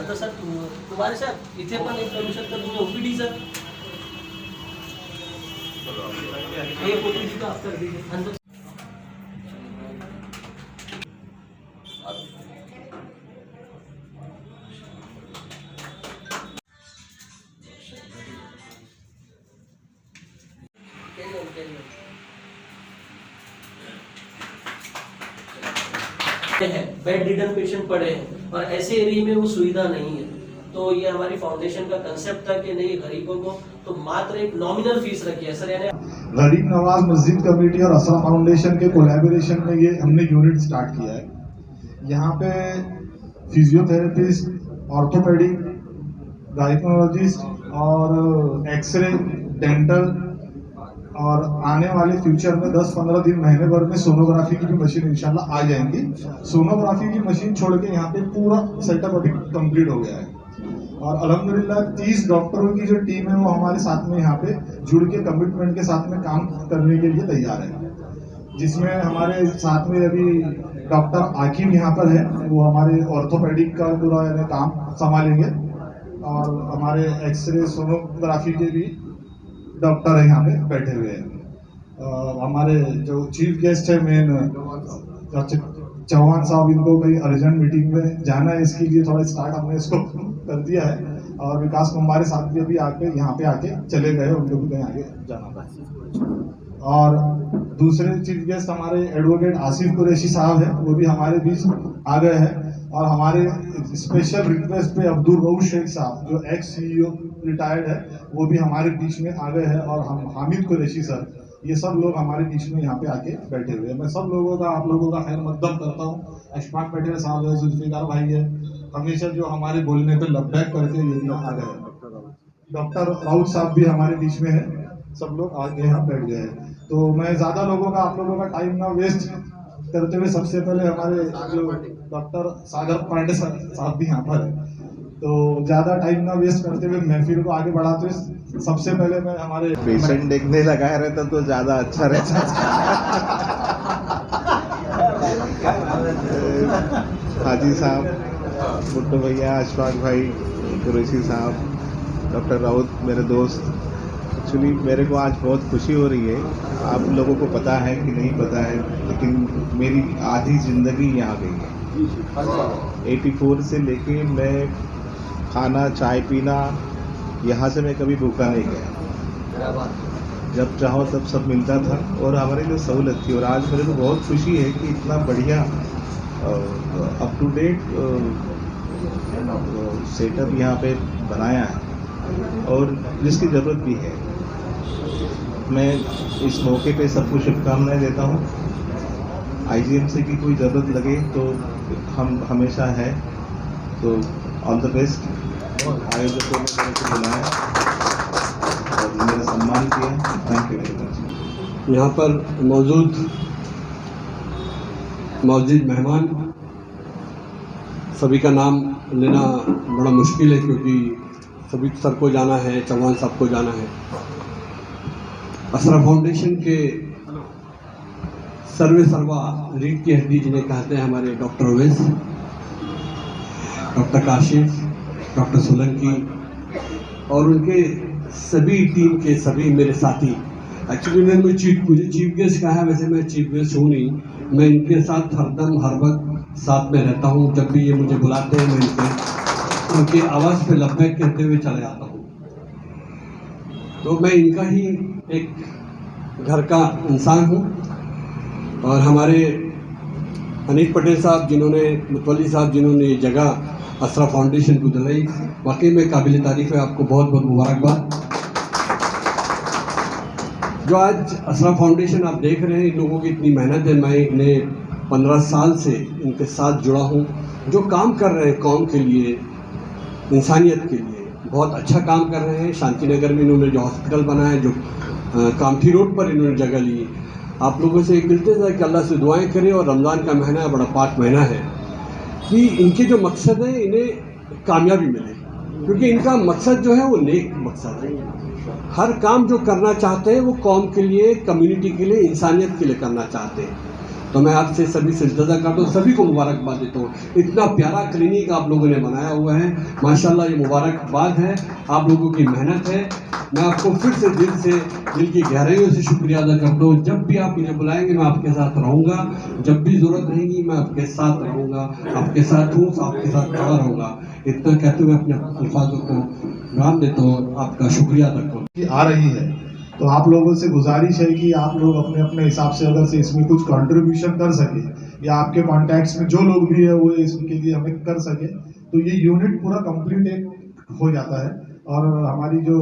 आता सर तुम्हारे साथ इथे पण एक करू शकता तुम्ही ओपीडीचं एक ओपीडी का आफ्टर दीजिए बेड रिडन पेशेंट पड़े हैं और ऐसे एरिया में वो सुविधा नहीं है, तो ये हमारी फाउंडेशन का कंसेप्ट था कि नहीं गरीबों को तो मात्र एक नॉमिनल फीस रखी है सर। यानी गरीब नवाज मस्जिद कमेटी और असरा फाउंडेशन के कोलैबोरेशन में ये हमने यूनिट स्टार्ट किया है। यहाँ पे फिजियोथेरेपिस्ट, ऑर्थोपेडिक, गायकोलॉजिस्ट और एक्सरे, डेंटल और आने वाले फ्यूचर में 10-15 दिन महीने भर में सोनोग्राफी की भी मशीन इंशाल्लाह आ जाएंगी। सोनोग्राफी की मशीन छोड़ के यहाँ पे पूरा सेटअप अभी कंप्लीट हो गया है और अल्हम्दुलिल्लाह 30 डॉक्टरों की जो टीम है वो हमारे साथ में यहाँ पे जुड़ के कमिटमेंट के साथ में काम करने के लिए तैयार है, जिसमें हमारे साथ में अभी डॉक्टर आकिब यहाँ पर है, वो हमारे ऑर्थोपेडिक का पूरा काम संभालेंगे और हमारे एक्सरे सोनोग्राफी के भी डॉक्टर है यहाँ पे बैठे हुए हैं। हमारे जो चीफ गेस्ट है मेन चौहान साहब, इनको कहीं अर्जेंट मीटिंग में जाना है, इसके लिए थोड़ा स्टार्ट हमने इसको कर दिया है और विकास हमारे साथ भी अभी आके यहाँ पे आके चले गए, उनको भी कहीं आगे जाना था। और दूसरे चीफ गेस्ट हमारे एडवोकेट आसिफ कुरैशी साहब है, वो भी हमारे बीच आ गए हैं और हमारे स्पेशल रिक्वेस्ट पे अब्दुल रऊफ शेख साहब जो एक्स सीईओ रिटायर्ड है वो भी हमारे बीच में आ गए हैं और हम हामिद कुरैशी सर, ये सब लोग हमारे बीच में यहाँ पे आके बैठे हुए हैं। मैं सब लोगों का आप लोगों का खैर मकदम करता हूँ। अशफाक पटेल साहब है, जुल्फिकार भाई है, हमेशा जो हमारे बोलने पे लबैक करके ये भी आ गए। डॉक्टर राउत साहब भी हमारे बीच में है, सब लोग आगे यहाँ बैठ गए हैं। तो मैं ज़्यादा लोगों का आप लोगों का टाइम ना वेस्ट करते हुए सबसे पहले हमारे जो डॉक्टर सागर पांडे साहब भी यहाँ पर है, तो ज़्यादा टाइम ना वेस्ट करते हुए महफिल को आगे बढ़ाते हुए सबसे पहले मैं हमारे पेशेंट देखने लगाया रहता तो ज़्यादा अच्छा रहता। हाजी साहब, भुट्टो भैया, अशफाक भाई, कुरैशी साहब, डॉक्टर राउत मेरे दोस्त, एक्चुअली मेरे को आज बहुत खुशी हो रही है। आप लोगों को पता है कि नहीं पता है, लेकिन मेरी आधी ज़िंदगी यहाँ गई है। 84 से लेके मैं खाना चाय पीना यहाँ से मैं कभी भूखा नहीं गया, जब चाहो तब सब मिलता था और हमारी जो सहूलत थी। और आज मेरे को बहुत खुशी है कि इतना बढ़िया अप टू डेट सेटअप यहाँ पे बनाया है और जिसकी ज़रूरत भी है। मैं इस मौके पे सबको शुभकामनाएं देता हूँ। आईजीएमसी की कोई ज़रूरत लगे तो हम हमेशा है, तो ऑल द बेस्ट। आयोजकों ने मेरे को बुलाया और मेरा सम्मान किया, थैंक यू वेरी मच। यहाँ पर मौजूद मेहमान सभी का नाम लेना बड़ा मुश्किल है क्योंकि सभी सर को जाना है, चौहान साहब को जाना है। असरा फाउंडेशन के सर्वा रीढ़ की हड्डी जिन्हें कहते हैं हमारे doctor Awais, doctor Kashif, doctor Solanki और उनके सभी टीम के सभी मेरे साथी। एक्चुअली मुझे चीफ गेस्ट कहा है, वैसे मैं चीफ गेस्ट हूँ नहीं, मैं इनके साथ हरदम हर वक्त साथ में रहता हूँ। जब भी ये मुझे बुलाते हैं मैं उनकी आवाज़ पे लबैक कहते हुए चले जाता हूँ। तो मैं इनका ही एक घर का इंसान हूँ। और हमारे अनिल पटेल साहब जिन्होंने, मुतवल्ली साहब जिन्होंने ये जगह असरा फाउंडेशन को दिलाई, वाकई में काबिल तारीफ़ है। आपको बहुत बहुत मुबारकबाद। जो आज असरा फाउंडेशन आप देख रहे हैं, इन लोगों की इतनी मेहनत है। मैं इन्हें 15 साल से इनके साथ जुड़ा हूँ। जो काम कर रहे हैं कौम के लिए, इंसानियत के लिए, बहुत अच्छा काम कर रहे हैं। शांति नगर में इन्होंने जो हॉस्पिटल बनाया, जो कामठी रोड पर इन्होंने जगह ली। आप लोगों से एक इल्तिजा है कि अल्लाह से दुआएं करें, और रमज़ान का महीना बड़ा पाक महीना है, कि इनके जो मकसद है इन्हें कामयाबी मिले, क्योंकि इनका मकसद जो है वो नेक मकसद है। हर काम जो करना चाहते हैं वो कौम के लिए, कम्युनिटी के लिए, इंसानियत के लिए करना चाहते हैं। तो मैं आपसे सभी से इल्तजा करता हूँ, सभी को मुबारकबाद देता हूँ। इतना प्यारा क्लिनिक आप लोगों ने बनाया हुआ है, माशाल्लाह, ये मुबारकबाद है, आप लोगों की मेहनत है। मैं आपको फिर से दिल की गहराइयों से शुक्रिया अदा करता हूँ। जब भी आप मुझे बुलाएंगे मैं आपके साथ रहूँगा, जब भी ज़रूरत रहेगी मैं आपके साथ रहूँगा, आपके साथ हूँ, आपके साथ खड़ा रहूँगा। इतना कहते हुए अपने अल्फाजों को विराम देता हूँ, आपका शुक्रिया अदा करता हूँ। आ रही है तो आप लोगों से गुजारिश है कि आप लोग अपने अपने हिसाब से अगर से इसमें कुछ कंट्रीब्यूशन कर सके, या आपके कॉन्टैक्ट्स में जो लोग भी है वो इसके लिए हमें कर सके, तो ये यूनिट पूरा कंप्लीट एक हो जाता है और हमारी जो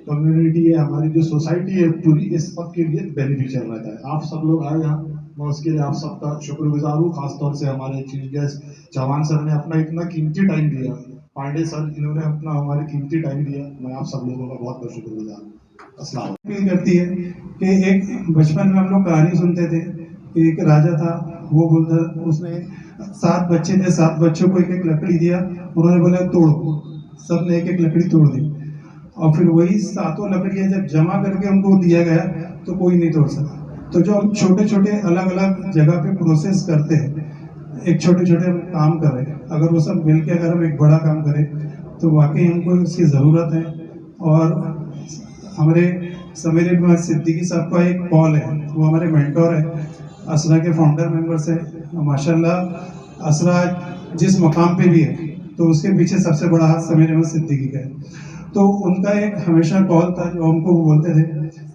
कम्युनिटी है, हमारी जो सोसाइटी है पूरी, इस सब के लिए बेनिफिशियल रहता है। आप सब लोग आए यहाँ, मैं उसके लिए आप सबका शुक्रगुजार हूँ। खासतौर से हमारे चीफ गेस्ट चौहान सर ने अपना इतना कीमती टाइम दिया, पांडे सर इन्होंने अपना हमारे कीमती टाइम दिया, मैं आप सब लोगों का बहुत बहुत शुक्रगुजार हूँ। अस्सलाम फील करती है कि एक बचपन में हम लोग कहानी सुनते थे कि एक राजा था, वो बोलता, उसने 7 बच्चे थे, 7 बच्चों को एक एक लकड़ी दिया, उन्होंने बोला तोड़ो, सबने एक एक लकड़ी तोड़ दी, और फिर वही 7 लकड़ियां जब जमा करके उनको दिया गया तो कोई नहीं तोड़ सका। तो जो हम छोटे छोटे अलग अलग जगह पे प्रोसेस करते हैं, एक छोटे छोटे हम काम कर रहे हैं, अगर वो सब मिलके अगर हम एक बड़ा काम करें तो वाकई हमको इसकी ज़रूरत है। और हमारे समीर इब्न सिद्दीकी साहब का एक कॉल है, वो हमारे मेंटोर है, असरा के फाउंडर मेंबर्स है। माशाल्लाह असरा जिस मकाम पे भी है तो उसके पीछे सबसे बड़ा हाथ समीर इब्न सिद्दीकी का है। तो उनका एक हमेशा कॉल था जो हमको वो बोलते थे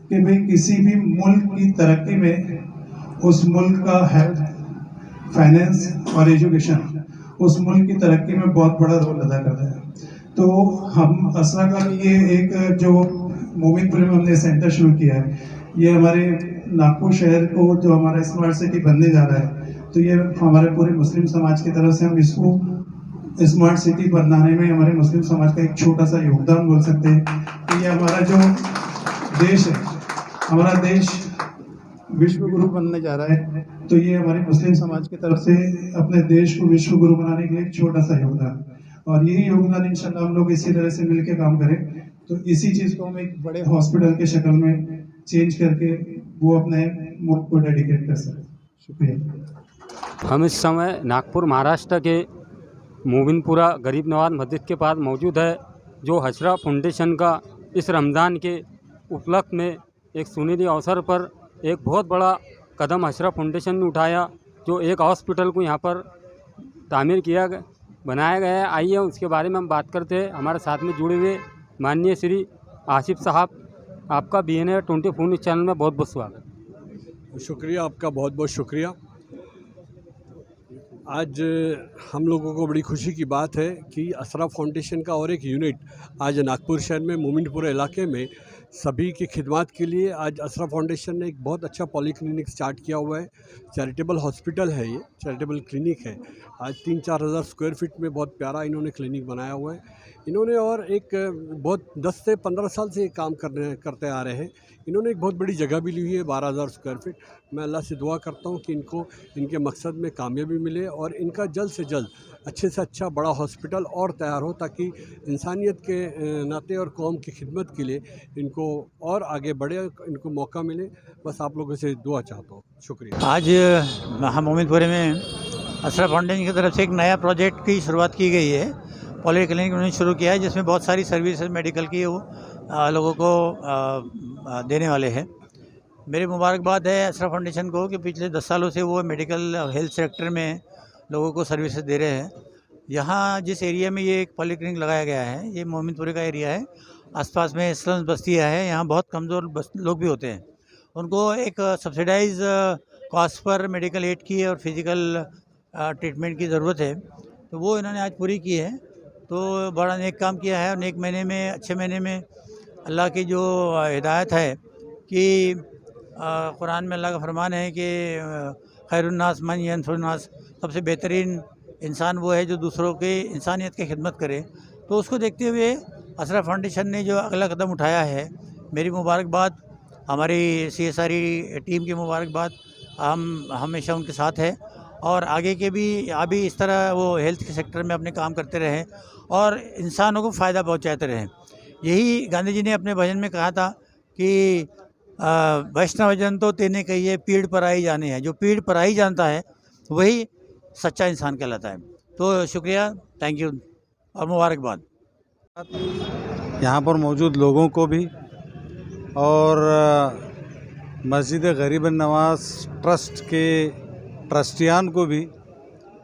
कि भाई किसी भी मुल्क की तरक्की में उस मुल्क का हेल्थ, फाइनेंस और एजुकेशन उस मुल्क की तरक्की में बहुत बड़ा रोल अदा करता है। तो हम असरा का ये एक जो मोमिनपुर में हमने सेंटर शुरू किया है, ये हमारे नागपुर शहर को जो हमारा स्मार्ट सिटी बनने जा रहा है, तो ये हमारे पूरे मुस्लिम समाज की तरफ से हम इसको स्मार्ट सिटी बनाने में हमारे मुस्लिम समाज का एक छोटा सा योगदान बोल सकते हैं कि ये हमारा जो देश है, हमारा देश विश्व गुरु बनने जा रहा है, तो ये हमारे मुस्लिम समाज की तरफ से अपने देश को विश्व गुरु बनाने के लिए एक छोटा सा योगदान, और यही योगदान इंशाल्लाह हम लोग इसी तरह से मिलकर काम करें तो इसी चीज़ को हम एक बड़े हॉस्पिटल के शक्ल में चेंज करके वो अपने मुल्क को डेडिकेट कर सकें। शुक्रिया। हम इस समय नागपुर महाराष्ट्र के मोमिनपुरा गरीब नवाज मस्जिद के पास मौजूद है, जो हशरा फाउंडेशन का इस रमज़ान के उपलक्ष्य में एक सुनहरी अवसर पर एक बहुत बड़ा कदम हशरा फाउंडेशन ने उठाया, जो एक हॉस्पिटल को यहाँ पर तामीर किया गया, बनाया गया है। आइए उसके बारे में हम बात करते हैं। हमारे साथ में जुड़े हुए माननीय श्री आसिफ साहब, आपका BNA 24 न्यूज़ चैनल में बहुत बहुत स्वागत। शुक्रिया, आपका बहुत बहुत शुक्रिया। आज हम लोगों को बड़ी खुशी की बात है कि असरा फाउंडेशन का और एक यूनिट आज नागपुर शहर में मोमिनपुरा इलाके में सभी की खिदमत के लिए आज असरा फाउंडेशन ने एक बहुत अच्छा पॉलीक्लिनिक स्टार्ट किया हुआ है। चैरिटेबल हॉस्पिटल है, ये चैरिटेबल क्लिनिक है। आज 3-4 हज़ार स्क्वायर फीट में बहुत प्यारा इन्होंने क्लिनिक बनाया हुआ है। इन्होंने और एक बहुत 10 से 15 साल से ये काम करते आ रहे हैं। इन्होंने एक बहुत बड़ी जगह भी ली हुई है, 12,000 स्क्वायर फीट। मैं अल्लाह से दुआ करता हूँ कि इनको इनके मकसद में कामयाबी मिले और इनका जल्द से जल्द अच्छे से अच्छा बड़ा हॉस्पिटल और तैयार हो, ताकि इंसानियत के नाते और कौम की खिदमत के लिए इनको और आगे बढ़े, इनको मौका मिले। बस आप लोगों से दुआ चाहता हूँ। शुक्रिया। आज हम मोमिनपुरे में असरा फाउंडेशन की तरफ से एक नया प्रोजेक्ट की शुरुआत की गई है। पॉली क्लिनिक उन्होंने शुरू किया है, जिसमें बहुत सारी सर्विसेज मेडिकल की वो लोगों को देने वाले हैं। मेरी मुबारकबाद है असरा फाउंडेशन को कि पिछले 10 सालों से वो मेडिकल हेल्थ सेक्टर में लोगों को सर्विसेज दे रहे हैं। यहाँ जिस एरिया में ये एक पॉलीक्लिनिक लगाया गया है, ये मोमिनपुरे का एरिया है, आसपास में स्लम्स बस्तियाँ हैं, यहाँ बहुत कमज़ोर लोग भी होते हैं। उनको एक सब्सिडाइज कॉस्ट पर मेडिकल एड की और फिज़िकल ट्रीटमेंट की ज़रूरत है, तो वो इन्होंने आज पूरी की है। तो बड़ा नेक काम किया है। और नेक महीने में, अच्छे महीने में अल्लाह की जो हिदायत है कि कुरान में अल्लाह का फरमान है कि खैरुन्नास मन यनफुन्नास, सबसे बेहतरीन इंसान वो है जो दूसरों के इंसानियत की खिदमत करे। तो उसको देखते हुए असरा फाउंडेशन ने जो अगला कदम उठाया है, मेरी मुबारकबाद, हमारी CSRE टीम की मुबारकबाद। हम हमेशा उनके साथ है और आगे के भी अभी इस तरह वो हेल्थ के सेक्टर में अपने काम करते रहें और इंसानों को फ़ायदा पहुंचाते रहें। यही गांधी जी ने अपने भजन में कहा था कि वैष्णव जन तो तेने कहिए पीड़ पर आई जाने है। जो पीड़ पर आई जानता है वही सच्चा इंसान कहलाता है। तो शुक्रिया, थैंक यू और मुबारकबाद। यहाँ पर मौजूद लोगों को भी और मस्जिद गरीब नवाज ट्रस्ट के ट्रस्टियान को भी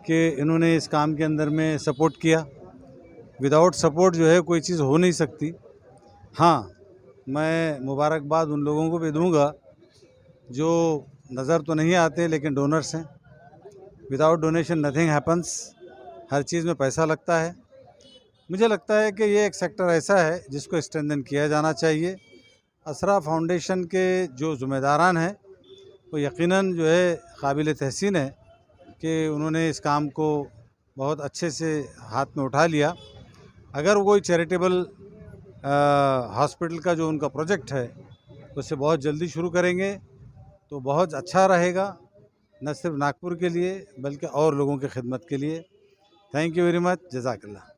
कि इन्होंने इस काम के अंदर में सपोर्ट किया। विदाउट सपोर्ट जो है कोई चीज़ हो नहीं सकती। हाँ, मैं मुबारकबाद उन लोगों को भी दूंगा जो नज़र तो नहीं आते लेकिन डोनर्स हैं। Without donation nothing happens. हर चीज़ में पैसा लगता है। मुझे लगता है कि ये एक सेक्टर ऐसा है जिसको स्ट्रेंथन किया जाना चाहिए। असरा फाउंडेशन के जो ज़िम्मेदारान हैं वो यकीनन जो है काबिल तहसीन है कि उन्होंने इस काम को बहुत अच्छे से हाथ में उठा लिया। अगर कोई चैरिटेबल हॉस्पिटल का जो उनका प्रोजेक्ट है उसे बहुत जल्दी शुरू करेंगे तो बहुत अच्छा रहेगा, न सिर्फ नागपुर के लिए बल्कि और लोगों की खिदमत के लिए। थैंक यू वेरी मच, जज़ाकल्लाह।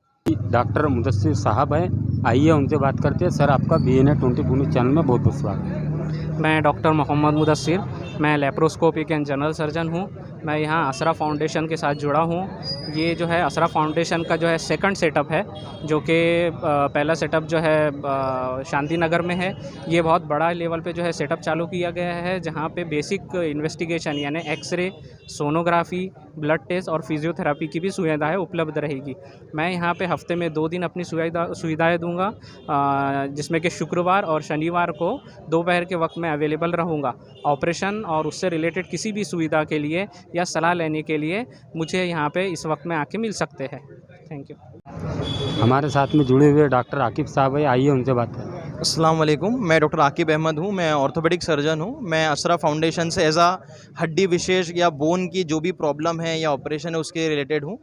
डॉक्टर मुदस्सिर साहब हैं, आइए उनसे बात करते हैं। सर, आपका BNA 24 न्यूज़ चैनल में बहुत बहुत स्वागत है। मैं डॉक्टर मोहम्मद मुदस्सिर, मैं लेप्रोस्कोपिक एंड जनरल सर्जन हूँ। मैं यहाँ असरा फाउंडेशन के साथ जुड़ा हूँ। ये जो है असरा फाउंडेशन का जो है सेकंड सेटअप है, जो कि पहला सेटअप जो है शांति नगर में है। ये बहुत बड़ा लेवल पे जो है सेटअप चालू किया गया है, जहाँ पे बेसिक इन्वेस्टिगेशन यानी एक्सरे, सोनोग्राफी, ब्लड टेस्ट और फिजियोथेरेपी की भी सुविधाएं उपलब्ध रहेगी। मैं यहाँ पे हफ्ते में 2 दिन अपनी सुविधाएं दूंगा, जिसमें कि शुक्रवार और शनिवार को दोपहर के वक्त में अवेलेबल रहूँगा। ऑपरेशन और उससे रिलेटेड किसी भी सुविधा के लिए या सलाह लेने के लिए मुझे यहाँ पे इस वक्त में आके मिल सकते हैं। Thank you. हमारे साथ में जुड़े हुए डॉक्टर आकिब साहब है, आइए उनसे बात करें। अस्सलाम वालेकुम, मैं डॉक्टर आकिब अहमद हूँ। मैं ऑर्थोपेडिक सर्जन हूँ। मैं असरा फाउंडेशन से एज आ हड्डी विशेष या बोन की जो भी प्रॉब्लम है या ऑपरेशन है उसके रिलेटेड हूँ।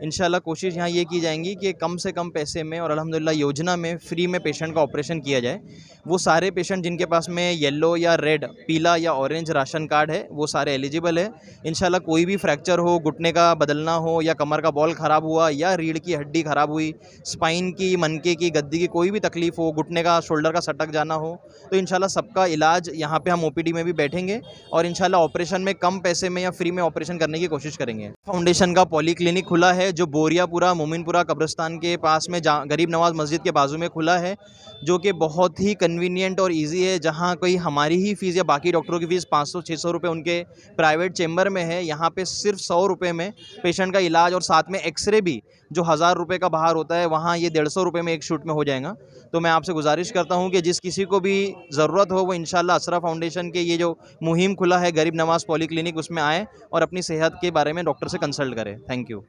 इंशाल्लाह कोशिश यहाँ ये की जाएंगी कि कम से कम पैसे में और अल्हम्दुलिल्लाह योजना में फ्री में पेशेंट का ऑपरेशन किया जाए। वो सारे पेशेंट जिनके पास में येलो या रेड, पीला या ऑरेंज राशन कार्ड है वो सारे एलिजिबल है। इंशाल्लाह कोई भी फ्रैक्चर हो, घुटने का बदलना हो या कमर का बॉल ख़राब हुआ या रीढ़ की हड्डी ख़राब हुई, स्पाइन की, मनके की, गद्दी की कोई भी तकलीफ़ हो, घुटने का, शोल्डर का सटक जाना हो, तो इंशाल्लाह सबका इलाज यहाँ पे हम OPD में भी बैठेंगे और इंशाल्लाह ऑपरेशन में कम पैसे में या फ्री में ऑपरेशन करने की कोशिश करेंगे। फाउंडेशन का पॉली क्लिनिक खुला है जो बोरियापुरा मोमिनपुरा कब्रिस्तान के पास में गरीब नवाज मस्जिद के बाजू में खुला है, जो कि बहुत ही कन्वीनियंट और इजी है। जहाँ कोई हमारी ही फ़ीस या बाकी डॉक्टरों की फ़ीस 500-600 रुपये उनके प्राइवेट चेंबर में है, यहाँ पे सिर्फ 100 रुपये में पेशेंट का इलाज और साथ में एक्सरे भी जो 1000 रुपये का बाहर होता है वहाँ ये 150 रुपये में एक शूट में हो जाएगा। तो मैं आपसे गुजारिश करता हूँ कि जिस किसी को भी ज़रूरत हो वो इंशाल्लाह असरा फाउंडेशन के ये जो मुहिम खुला है गरीब नवाज पॉली क्लिनिक उसमें आए और अपनी सेहत के बारे में डॉक्टर से कंसल्ट करें। Thank you.